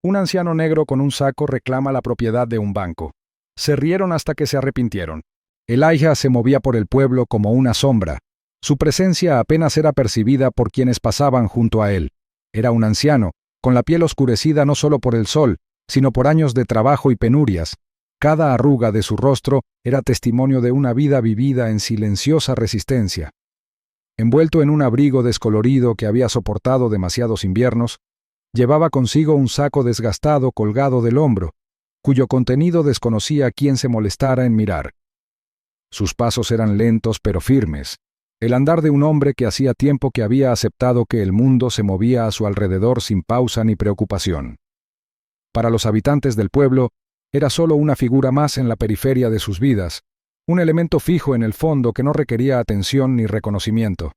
Un anciano negro con un saco reclama la propiedad de un banco. Se rieron hasta que se arrepintieron. Elijah se movía por el pueblo como una sombra. Su presencia apenas era percibida por quienes pasaban junto a él. Era un anciano, con la piel oscurecida no solo por el sol, sino por años de trabajo y penurias. Cada arruga de su rostro era testimonio de una vida vivida en silenciosa resistencia. Envuelto en un abrigo descolorido que había soportado demasiados inviernos, llevaba consigo un saco desgastado colgado del hombro, cuyo contenido desconocía a quien se molestara en mirar. Sus pasos eran lentos pero firmes, el andar de un hombre que hacía tiempo que había aceptado que el mundo se movía a su alrededor sin pausa ni preocupación. Para los habitantes del pueblo, era solo una figura más en la periferia de sus vidas, un elemento fijo en el fondo que no requería atención ni reconocimiento.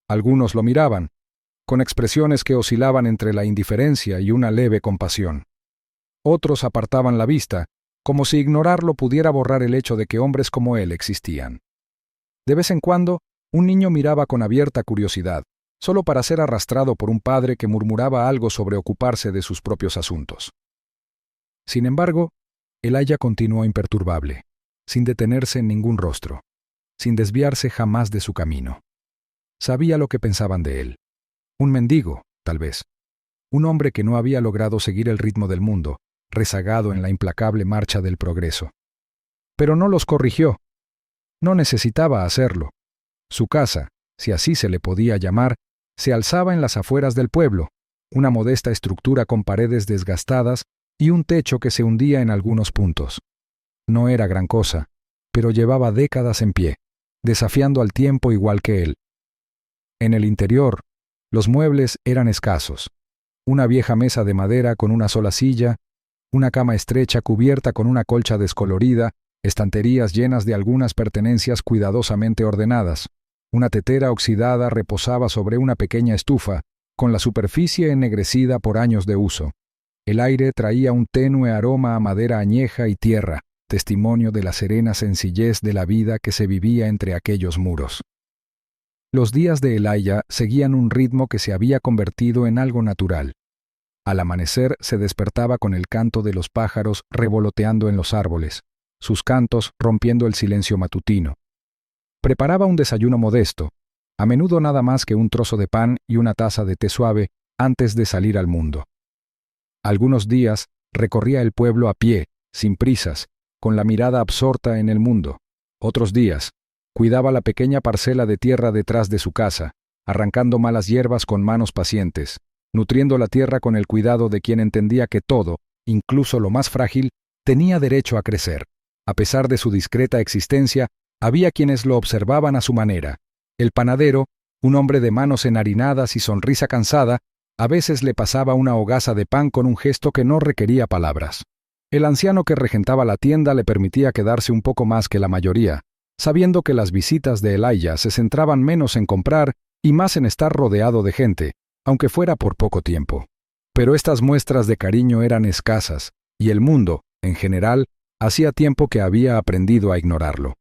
Algunos lo miraban, con expresiones que oscilaban entre la indiferencia y una leve compasión. Otros apartaban la vista, como si ignorarlo pudiera borrar el hecho de que hombres como él existían. De vez en cuando, un niño miraba con abierta curiosidad, solo para ser arrastrado por un padre que murmuraba algo sobre ocuparse de sus propios asuntos. Sin embargo, Elijah continuó imperturbable, sin detenerse en ningún rostro, sin desviarse jamás de su camino. Sabía lo que pensaban de él. Un mendigo, tal vez. Un hombre que no había logrado seguir el ritmo del mundo, rezagado en la implacable marcha del progreso. Pero no los corrigió. No necesitaba hacerlo. Su casa, si así se le podía llamar, se alzaba en las afueras del pueblo, una modesta estructura con paredes desgastadas y un techo que se hundía en algunos puntos. No era gran cosa, pero llevaba décadas en pie, desafiando al tiempo igual que él. En el interior, los muebles eran escasos. Una vieja mesa de madera con una sola silla, una cama estrecha cubierta con una colcha descolorida, estanterías llenas de algunas pertenencias cuidadosamente ordenadas. Una tetera oxidada reposaba sobre una pequeña estufa, con la superficie ennegrecida por años de uso. El aire traía un tenue aroma a madera añeja y tierra, testimonio de la serena sencillez de la vida que se vivía entre aquellos muros. Los días de Elijah seguían un ritmo que se había convertido en algo natural. Al amanecer se despertaba con el canto de los pájaros revoloteando en los árboles, sus cantos rompiendo el silencio matutino. Preparaba un desayuno modesto, a menudo nada más que un trozo de pan y una taza de té suave antes de salir al mundo. Algunos días recorría el pueblo a pie, sin prisas, con la mirada absorta en el mundo. Otros días cuidaba la pequeña parcela de tierra detrás de su casa, arrancando malas hierbas con manos pacientes, nutriendo la tierra con el cuidado de quien entendía que todo, incluso lo más frágil, tenía derecho a crecer. A pesar de su discreta existencia, había quienes lo observaban a su manera. El panadero, un hombre de manos enharinadas y sonrisa cansada, a veces le pasaba una hogaza de pan con un gesto que no requería palabras. El anciano que regentaba la tienda le permitía quedarse un poco más que la mayoría, sabiendo que las visitas de Elijah se centraban menos en comprar y más en estar rodeado de gente, aunque fuera por poco tiempo. Pero estas muestras de cariño eran escasas, y el mundo, en general, hacía tiempo que había aprendido a ignorarlo.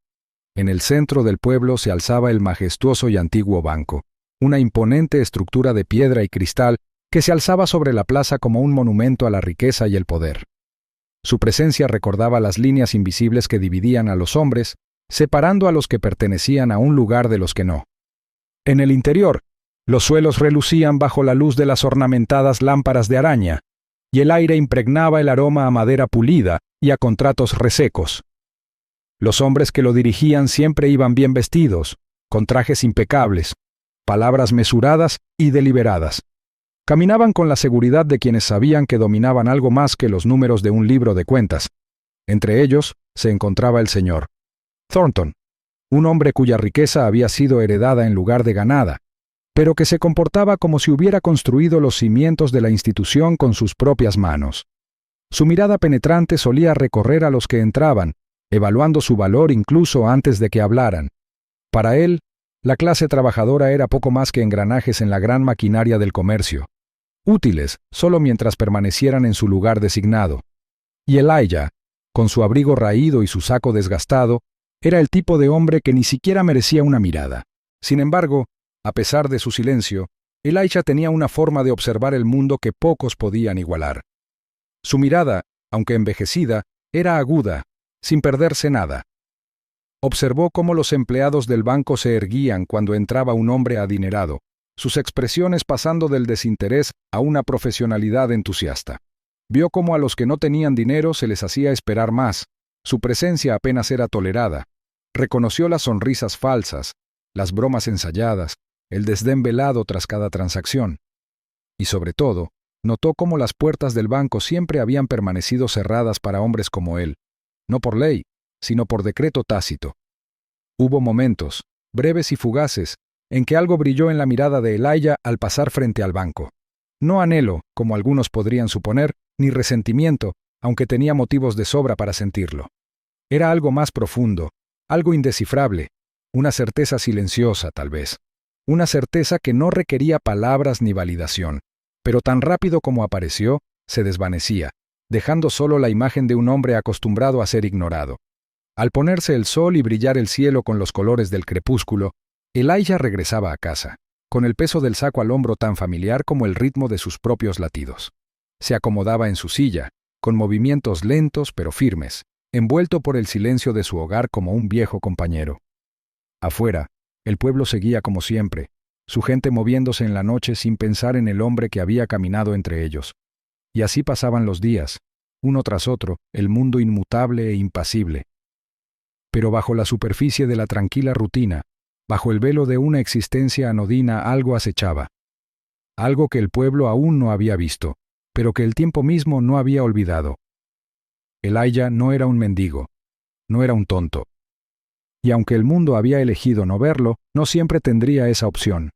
En el centro del pueblo se alzaba el majestuoso y antiguo banco, una imponente estructura de piedra y cristal que se alzaba sobre la plaza como un monumento a la riqueza y el poder. Su presencia recordaba las líneas invisibles que dividían a los hombres, separando a los que pertenecían a un lugar de los que no. En el interior, los suelos relucían bajo la luz de las ornamentadas lámparas de araña, y el aire impregnaba el aroma a madera pulida y a contratos resecos. Los hombres que lo dirigían siempre iban bien vestidos, con trajes impecables, palabras mesuradas y deliberadas. Caminaban con la seguridad de quienes sabían que dominaban algo más que los números de un libro de cuentas. Entre ellos se encontraba el señor Thornton, un hombre cuya riqueza había sido heredada en lugar de ganada, pero que se comportaba como si hubiera construido los cimientos de la institución con sus propias manos. Su mirada penetrante solía recorrer a los que entraban, evaluando su valor incluso antes de que hablaran. Para él, la clase trabajadora era poco más que engranajes en la gran maquinaria del comercio, útiles solo mientras permanecieran en su lugar designado. Y Elijah, con su abrigo raído y su saco desgastado, era el tipo de hombre que ni siquiera merecía una mirada. Sin embargo, a pesar de su silencio, Elijah tenía una forma de observar el mundo que pocos podían igualar. Su mirada, aunque envejecida, era aguda, sin perderse nada. Observó cómo los empleados del banco se erguían cuando entraba un hombre adinerado, sus expresiones pasando del desinterés a una profesionalidad entusiasta. Vio cómo a los que no tenían dinero se les hacía esperar más, su presencia apenas era tolerada. Reconoció las sonrisas falsas, las bromas ensayadas, el desdén velado tras cada transacción. Y sobre todo, notó cómo las puertas del banco siempre habían permanecido cerradas para hombres como él, no por ley, sino por decreto tácito. Hubo momentos, breves y fugaces, en que algo brilló en la mirada de Elijah al pasar frente al banco. No anhelo, como algunos podrían suponer, ni resentimiento, aunque tenía motivos de sobra para sentirlo. Era algo más profundo, algo indescifrable, una certeza silenciosa, tal vez. Una certeza que no requería palabras ni validación, pero tan rápido como apareció, se desvanecía, dejando solo la imagen de un hombre acostumbrado a ser ignorado. Al ponerse el sol y brillar el cielo con los colores del crepúsculo, Elijah regresaba a casa, con el peso del saco al hombro tan familiar como el ritmo de sus propios latidos. Se acomodaba en su silla, con movimientos lentos pero firmes, envuelto por el silencio de su hogar como un viejo compañero. Afuera, el pueblo seguía como siempre, su gente moviéndose en la noche sin pensar en el hombre que había caminado entre ellos. Y así pasaban los días, uno tras otro, el mundo inmutable e impasible. Pero bajo la superficie de la tranquila rutina, bajo el velo de una existencia anodina, algo acechaba. Algo que el pueblo aún no había visto, pero que el tiempo mismo no había olvidado. Elijah no era un mendigo, no era un tonto. Y aunque el mundo había elegido no verlo, no siempre tendría esa opción.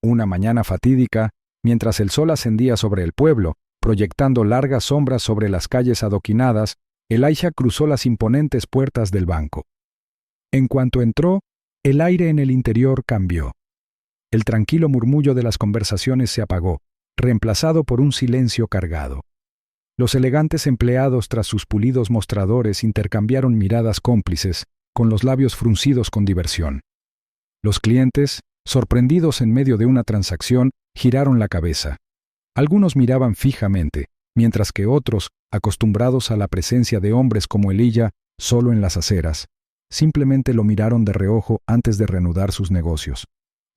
Una mañana fatídica, mientras el sol ascendía sobre el pueblo, proyectando largas sombras sobre las calles adoquinadas, Elijah cruzó las imponentes puertas del banco. En cuanto entró, el aire en el interior cambió. El tranquilo murmullo de las conversaciones se apagó, reemplazado por un silencio cargado. Los elegantes empleados tras sus pulidos mostradores intercambiaron miradas cómplices, con los labios fruncidos con diversión. Los clientes, sorprendidos en medio de una transacción, giraron la cabeza. Algunos miraban fijamente, mientras que otros, acostumbrados a la presencia de hombres como Elijah, solo en las aceras, simplemente lo miraron de reojo antes de reanudar sus negocios.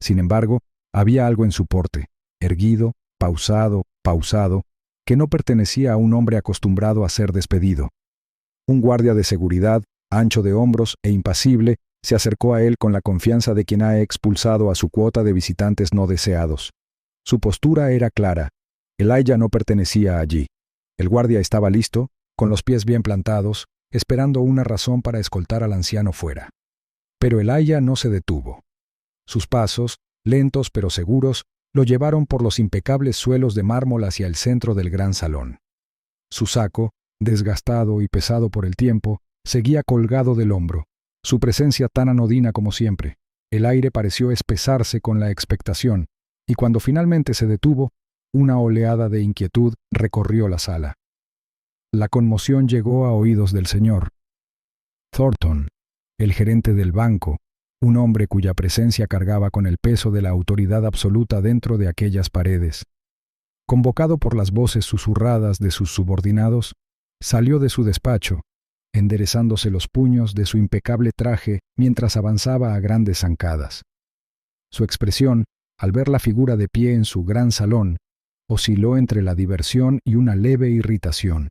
Sin embargo, había algo en su porte, erguido, pausado, que no pertenecía a un hombre acostumbrado a ser despedido. Un guardia de seguridad, ancho de hombros e impasible, se acercó a él con la confianza de quien ha expulsado a su cuota de visitantes no deseados. Su postura era clara. Elijah no pertenecía allí. El guardia estaba listo, con los pies bien plantados, esperando una razón para escoltar al anciano fuera. Pero Elijah no se detuvo. Sus pasos, lentos pero seguros, lo llevaron por los impecables suelos de mármol hacia el centro del gran salón. Su saco, desgastado y pesado por el tiempo, seguía colgado del hombro, su presencia tan anodina como siempre. El aire pareció espesarse con la expectación, y cuando finalmente se detuvo, una oleada de inquietud recorrió la sala. La conmoción llegó a oídos del señor Thornton, el gerente del banco, un hombre cuya presencia cargaba con el peso de la autoridad absoluta dentro de aquellas paredes. Convocado por las voces susurradas de sus subordinados, salió de su despacho, enderezándose los puños de su impecable traje mientras avanzaba a grandes zancadas. Su expresión, al ver la figura de pie en su gran salón, osciló entre la diversión y una leve irritación.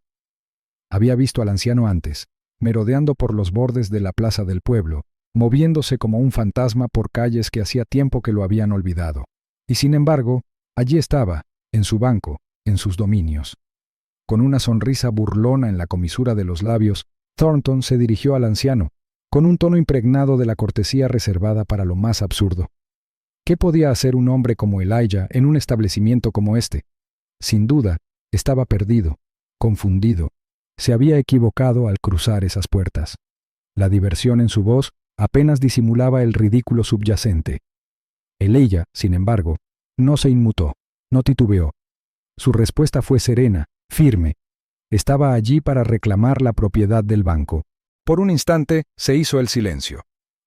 Había visto al anciano antes, merodeando por los bordes de la plaza del pueblo, moviéndose como un fantasma por calles que hacía tiempo que lo habían olvidado. Y sin embargo, allí estaba, en su banco, en sus dominios. Con una sonrisa burlona en la comisura de los labios, Thornton se dirigió al anciano, con un tono impregnado de la cortesía reservada para lo más absurdo. ¿Qué podía hacer un hombre como Elijah en un establecimiento como este? Sin duda, estaba perdido, confundido. Se había equivocado al cruzar esas puertas. La diversión en su voz apenas disimulaba el ridículo subyacente. Elijah, sin embargo, no se inmutó, no titubeó. Su respuesta fue serena, firme. Estaba allí para reclamar la propiedad del banco. Por un instante se hizo el silencio.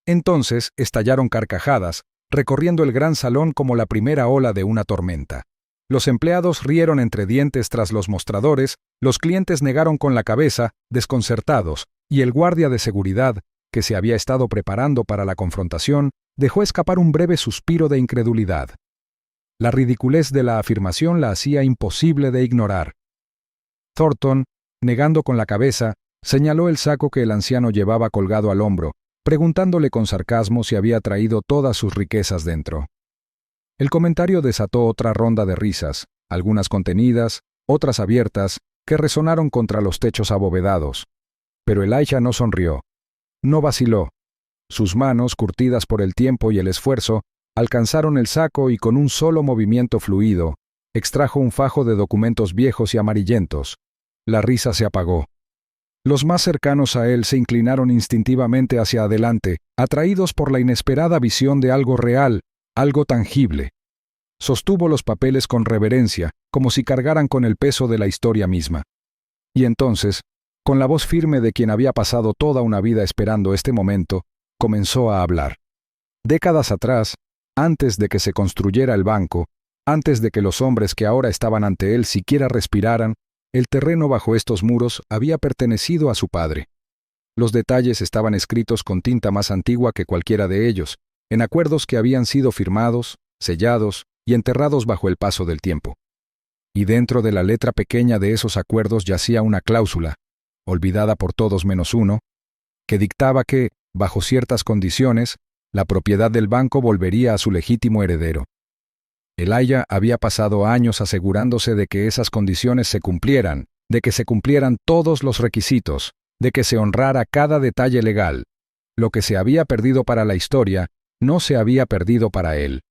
Entonces estallaron carcajadas, recorriendo el gran salón como la primera ola de una tormenta. Los empleados rieron entre dientes tras los mostradores, los clientes negaron con la cabeza, desconcertados, y el guardia de seguridad, que se había estado preparando para la confrontación, dejó escapar un breve suspiro de incredulidad. La ridiculez de la afirmación la hacía imposible de ignorar. Thornton, negando con la cabeza, señaló el saco que el anciano llevaba colgado al hombro, preguntándole con sarcasmo si había traído todas sus riquezas dentro. El comentario desató otra ronda de risas, algunas contenidas, otras abiertas, que resonaron contra los techos abovedados. Pero Elijah no sonrió. No vaciló. Sus manos, curtidas por el tiempo y el esfuerzo, alcanzaron el saco y con un solo movimiento fluido, extrajo un fajo de documentos viejos y amarillentos. La risa se apagó. Los más cercanos a él se inclinaron instintivamente hacia adelante, atraídos por la inesperada visión de algo real, algo tangible. Sostuvo los papeles con reverencia, como si cargaran con el peso de la historia misma. Y entonces, con la voz firme de quien había pasado toda una vida esperando este momento, comenzó a hablar. Décadas atrás, antes de que se construyera el banco, antes de que los hombres que ahora estaban ante él siquiera respiraran, el terreno bajo estos muros había pertenecido a su padre. Los detalles estaban escritos con tinta más antigua que cualquiera de ellos, en acuerdos que habían sido firmados, sellados y enterrados bajo el paso del tiempo. Y dentro de la letra pequeña de esos acuerdos yacía una cláusula, olvidada por todos menos uno, que dictaba que, bajo ciertas condiciones, la propiedad del banco volvería a su legítimo heredero. Elijah había pasado años asegurándose de que esas condiciones se cumplieran, de que se cumplieran todos los requisitos, de que se honrara cada detalle legal. Lo que se había perdido para la historia, no se había perdido para él.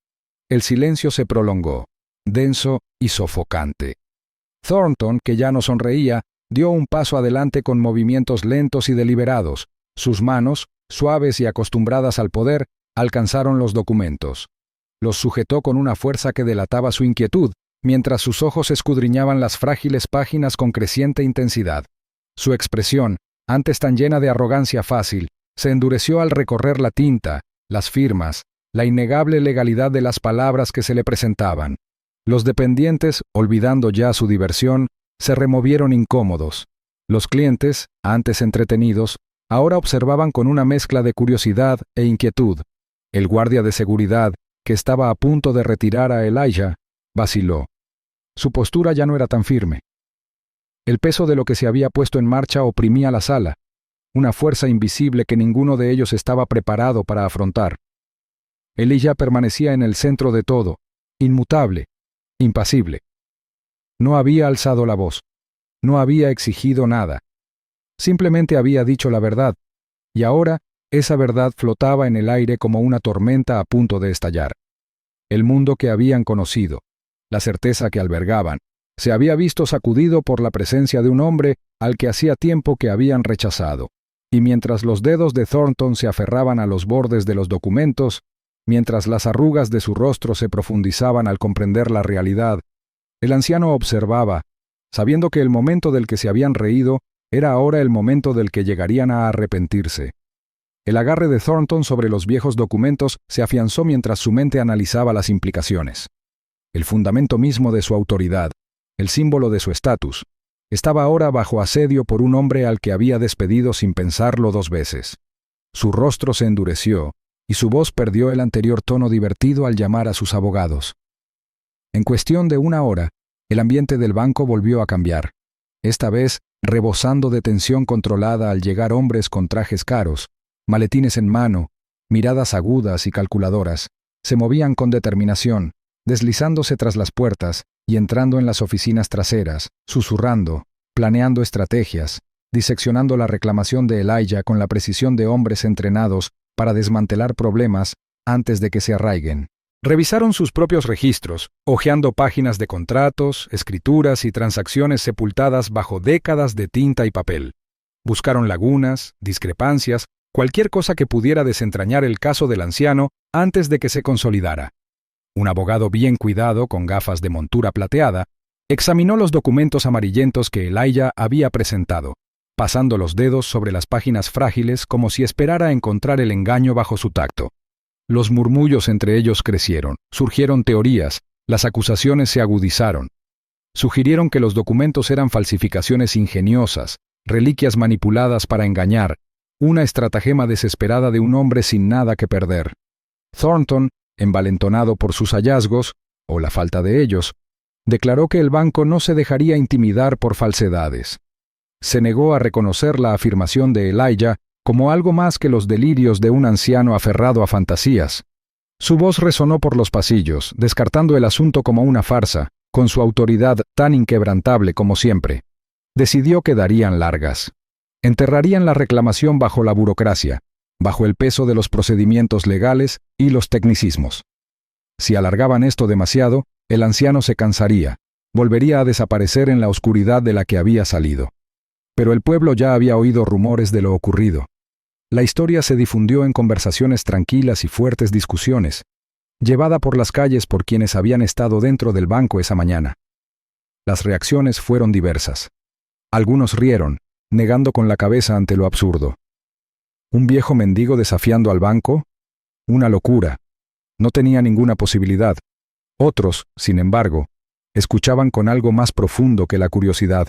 El silencio se prolongó, denso y sofocante. Thornton, que ya no sonreía, dio un paso adelante con movimientos lentos y deliberados. Sus manos, suaves y acostumbradas al poder, alcanzaron los documentos. Los sujetó con una fuerza que delataba su inquietud, mientras sus ojos escudriñaban las frágiles páginas con creciente intensidad. Su expresión, antes tan llena de arrogancia fácil, se endureció al recorrer la tinta, las firmas, la innegable legalidad de las palabras que se le presentaban. Los dependientes, olvidando ya su diversión, se removieron incómodos. Los clientes, antes entretenidos, ahora observaban con una mezcla de curiosidad e inquietud. El guardia de seguridad, que estaba a punto de retirar a Elijah, vaciló. Su postura ya no era tan firme. El peso de lo que se había puesto en marcha oprimía la sala, una fuerza invisible que ninguno de ellos estaba preparado para afrontar. Elijah permanecía en el centro de todo, inmutable, impasible. No había alzado la voz, no había exigido nada. Simplemente había dicho la verdad, y ahora esa verdad flotaba en el aire como una tormenta a punto de estallar. El mundo que habían conocido, la certeza que albergaban, se había visto sacudido por la presencia de un hombre al que hacía tiempo que habían rechazado. Y mientras los dedos de Thornton se aferraban a los bordes de los documentos, mientras las arrugas de su rostro se profundizaban al comprender la realidad, el anciano observaba, sabiendo que el momento del que se habían reído era ahora el momento del que llegarían a arrepentirse. El agarre de Thornton sobre los viejos documentos se afianzó mientras su mente analizaba las implicaciones. El fundamento mismo de su autoridad, el símbolo de su estatus, estaba ahora bajo asedio por un hombre al que había despedido sin pensarlo 2 veces. Su rostro se endureció, y su voz perdió el anterior tono divertido al llamar a sus abogados. En cuestión de 1 hora, el ambiente del banco volvió a cambiar, esta vez rebosando de tensión controlada al llegar hombres con trajes caros, maletines en mano, miradas agudas y calculadoras, se movían con determinación, deslizándose tras las puertas y entrando en las oficinas traseras, susurrando, planeando estrategias, diseccionando la reclamación de Elijah con la precisión de hombres entrenados para desmantelar problemas antes de que se arraiguen. Revisaron sus propios registros, hojeando páginas de contratos, escrituras y transacciones sepultadas bajo décadas de tinta y papel. Buscaron lagunas, discrepancias, cualquier cosa que pudiera desentrañar el caso del anciano antes de que se consolidara. Un abogado bien cuidado, con gafas de montura plateada, examinó los documentos amarillentos que Elijah había presentado, pasando los dedos sobre las páginas frágiles como si esperara encontrar el engaño bajo su tacto. Los murmullos entre ellos crecieron, surgieron teorías, Las acusaciones se agudizaron. Sugirieron que los documentos eran falsificaciones ingeniosas, reliquias manipuladas para engañar, una estratagema desesperada de un hombre sin nada que perder. Thornton, envalentonado por sus hallazgos, o la falta de ellos, declaró que el banco no se dejaría intimidar por falsedades. Se negó a reconocer la afirmación de Elijah como algo más que los delirios de un anciano aferrado a fantasías. Su voz resonó por los pasillos, descartando el asunto como una farsa, con su autoridad tan inquebrantable como siempre. Decidió que darían largas. Enterrarían la reclamación bajo la burocracia, bajo el peso de los procedimientos legales y los tecnicismos. Si alargaban esto demasiado, el anciano se cansaría, volvería a desaparecer en la oscuridad de la que había salido. Pero el pueblo ya había oído rumores de lo ocurrido. La historia se difundió en conversaciones tranquilas y fuertes discusiones, llevada por las calles por quienes habían estado dentro del banco esa mañana. Las reacciones fueron diversas. Algunos rieron, negando con la cabeza ante lo absurdo. ¿Un viejo mendigo desafiando al banco? Una locura. No tenía ninguna posibilidad. Otros, sin embargo, escuchaban con algo más profundo que la curiosidad.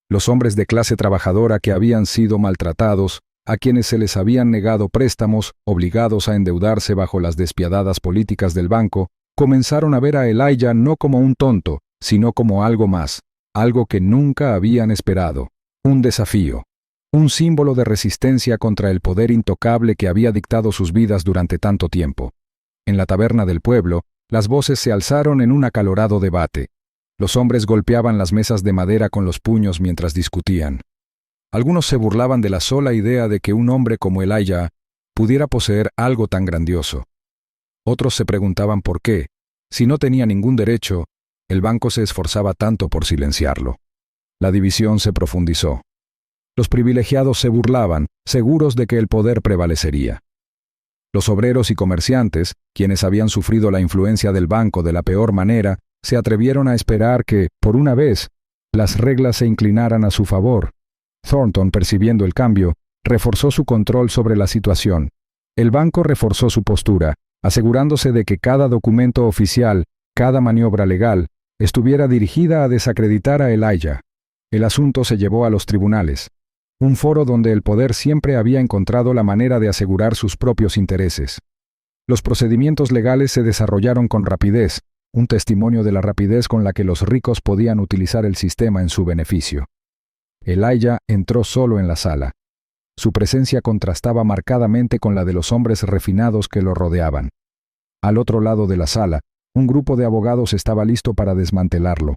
Los hombres de clase trabajadora que habían sido maltratados, a quienes se les habían negado préstamos, obligados a endeudarse bajo las despiadadas políticas del banco, comenzaron a ver a Elijah no como un tonto, sino como algo más, algo que nunca habían esperado, un desafío, un símbolo de resistencia contra el poder intocable que había dictado sus vidas durante tanto tiempo. En la taberna del pueblo, las voces se alzaron en un acalorado debate. Los hombres golpeaban las mesas de madera con los puños mientras discutían. Algunos se burlaban de la sola idea de que un hombre como Elijah pudiera poseer algo tan grandioso. Otros se preguntaban por qué, si no tenía ningún derecho, el banco se esforzaba tanto por silenciarlo. La división se profundizó. Los privilegiados se burlaban, seguros de que el poder prevalecería. Los obreros y comerciantes, quienes habían sufrido la influencia del banco de la peor manera, se atrevieron a esperar que, por una vez, las reglas se inclinaran a su favor. Thornton, percibiendo el cambio, reforzó su control sobre la situación. El banco reforzó su postura, asegurándose de que cada documento oficial, cada maniobra legal, estuviera dirigida a desacreditar a Elijah. El asunto se llevó a los tribunales, un foro donde el poder siempre había encontrado la manera de asegurar sus propios intereses. Los procedimientos legales se desarrollaron con rapidez, un testimonio de la rapidez con la que los ricos podían utilizar el sistema en su beneficio. Elijah entró solo en la sala. Su presencia contrastaba marcadamente con la de los hombres refinados que lo rodeaban. Al otro lado de la sala, un grupo de abogados estaba listo para desmantelarlo.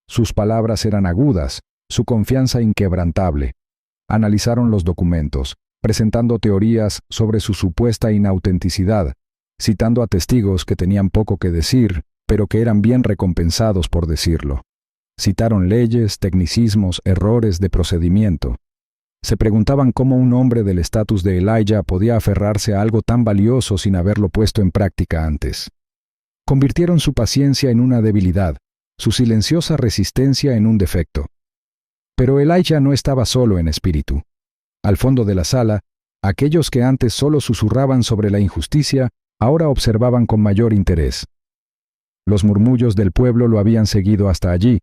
Sus palabras eran agudas, su confianza inquebrantable. Analizaron los documentos, presentando teorías sobre su supuesta inautenticidad, citando a testigos que tenían poco que decir, pero que eran bien recompensados por decirlo. Citaron leyes, tecnicismos, errores de procedimiento. Se preguntaban cómo un hombre del estatus de Elijah podía aferrarse a algo tan valioso sin haberlo puesto en práctica antes. Convirtieron su paciencia en una debilidad, su silenciosa resistencia en un defecto. Pero Elijah no estaba solo en espíritu. Al fondo de la sala, aquellos que antes solo susurraban sobre la injusticia, ahora observaban con mayor interés. Los murmullos del pueblo lo habían seguido hasta allí,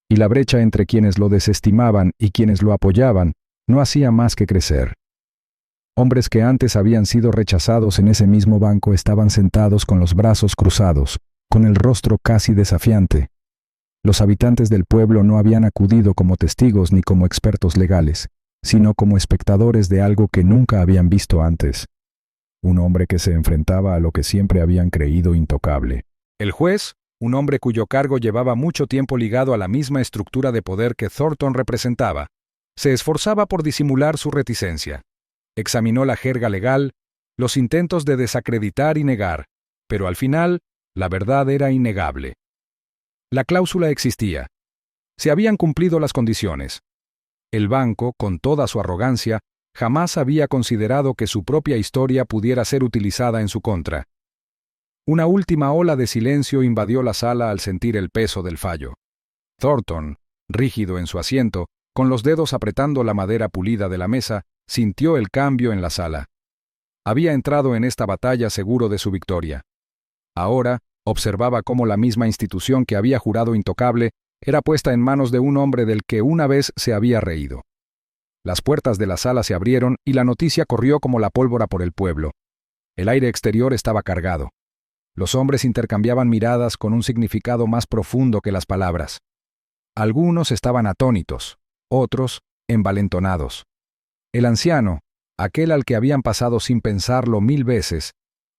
y la brecha entre quienes lo desestimaban y quienes lo apoyaban no hacía más que crecer. Hombres que antes habían sido rechazados en ese mismo banco estaban sentados con los brazos cruzados, con el rostro casi desafiante. Los habitantes del pueblo no habían acudido como testigos ni como expertos legales, sino como espectadores de algo que nunca habían visto antes. Un hombre que se enfrentaba a lo que siempre habían creído intocable. El juez, un hombre cuyo cargo llevaba mucho tiempo ligado a la misma estructura de poder que Thornton representaba, se esforzaba por disimular su reticencia. Examinó la jerga legal, los intentos de desacreditar y negar, pero al final, la verdad era innegable. La cláusula existía. Se habían cumplido las condiciones. El banco, con toda su arrogancia, jamás había considerado que su propia historia pudiera ser utilizada en su contra. Una última ola de silencio invadió la sala al sentir el peso del fallo. Thornton, rígido en su asiento, con los dedos apretando la madera pulida de la mesa, sintió el cambio en la sala. Había entrado en esta batalla seguro de su victoria. Ahora, Observaba cómo la misma institución que había jurado intocable era puesta en manos de un hombre del que una vez se había reído. Las puertas de la sala se abrieron y la noticia corrió como la pólvora por el pueblo. El aire exterior estaba cargado. Los hombres intercambiaban miradas con un significado más profundo que las palabras. Algunos estaban atónitos, otros envalentonados. El anciano, aquel al que habían pasado sin pensarlo 1000 veces,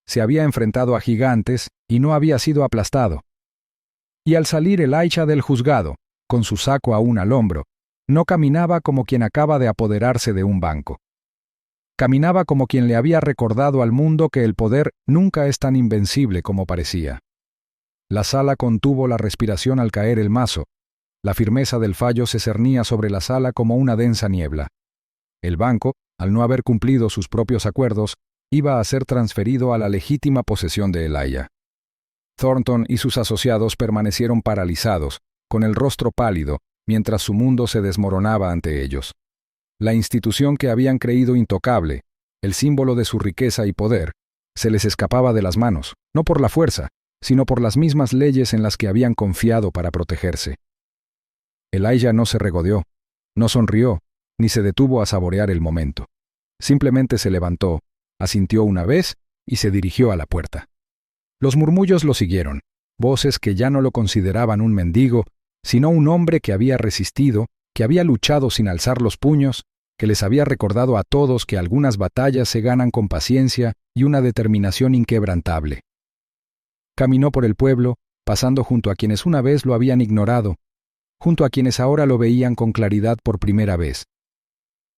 se había enfrentado a gigantes y no había sido aplastado. Y al salir Elijah del juzgado, con su saco aún al hombro, no caminaba como quien acaba de apoderarse de un banco. Caminaba como quien le había recordado al mundo que el poder nunca es tan invencible como parecía. La sala contuvo la respiración al caer el mazo. La firmeza del fallo se cernía sobre la sala como una densa niebla. El banco, al no haber cumplido sus propios acuerdos, iba a ser transferido a la legítima posesión de Elijah. Thornton y sus asociados permanecieron paralizados, con el rostro pálido, mientras su mundo se desmoronaba ante ellos. La institución que habían creído intocable, el símbolo de su riqueza y poder, se les escapaba de las manos, no por la fuerza, sino por las mismas leyes en las que habían confiado para protegerse. Elijah no se regodeó, no sonrió, ni se detuvo a saborear el momento. Simplemente se levantó, asintió una vez y se dirigió a la puerta. Los murmullos lo siguieron, voces que ya no lo consideraban un mendigo, sino un hombre que había resistido, que había luchado sin alzar los puños, que les había recordado a todos que algunas batallas se ganan con paciencia y una determinación inquebrantable. Caminó por el pueblo, pasando junto a quienes una vez lo habían ignorado, junto a quienes ahora lo veían con claridad por primera vez.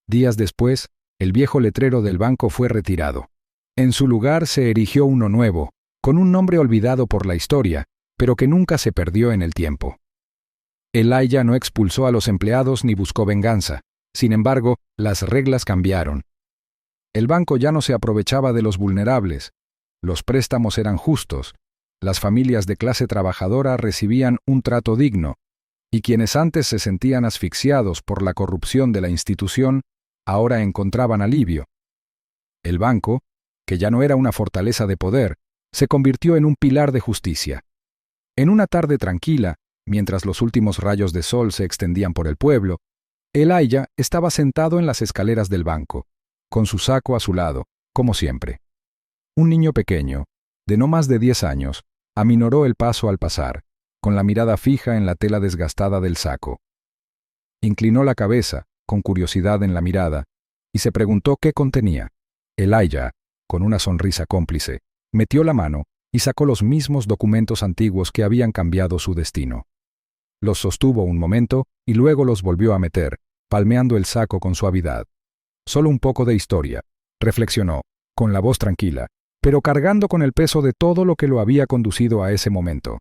Días después, el viejo letrero del banco fue retirado. En su lugar se erigió uno nuevo, con un nombre olvidado por la historia, pero que nunca se perdió en el tiempo. Elijah no expulsó a los empleados ni buscó venganza. Sin embargo, las reglas cambiaron. El banco ya no se aprovechaba de los vulnerables. Los préstamos eran justos. Las familias de clase trabajadora recibían un trato digno, y quienes antes se sentían asfixiados por la corrupción de la institución, ahora encontraban alivio. El banco, que ya no era una fortaleza de poder, se convirtió en un pilar de justicia. En una tarde tranquila, mientras los últimos rayos de sol se extendían por el pueblo, Elijah estaba sentado en las escaleras del banco, con su saco a su lado, como siempre. Un niño pequeño, de no más de 10 años, aminoró el paso al pasar, con la mirada fija en la tela desgastada del saco. Inclinó la cabeza, con curiosidad en la mirada, y se preguntó qué contenía. Elijah, con una sonrisa cómplice, metió la mano y sacó los mismos documentos antiguos que habían cambiado su destino. Los sostuvo un momento y luego los volvió a meter, palmeando el saco con suavidad. Solo un poco de historia, reflexionó, con la voz tranquila, pero cargando con el peso de todo lo que lo había conducido a ese momento.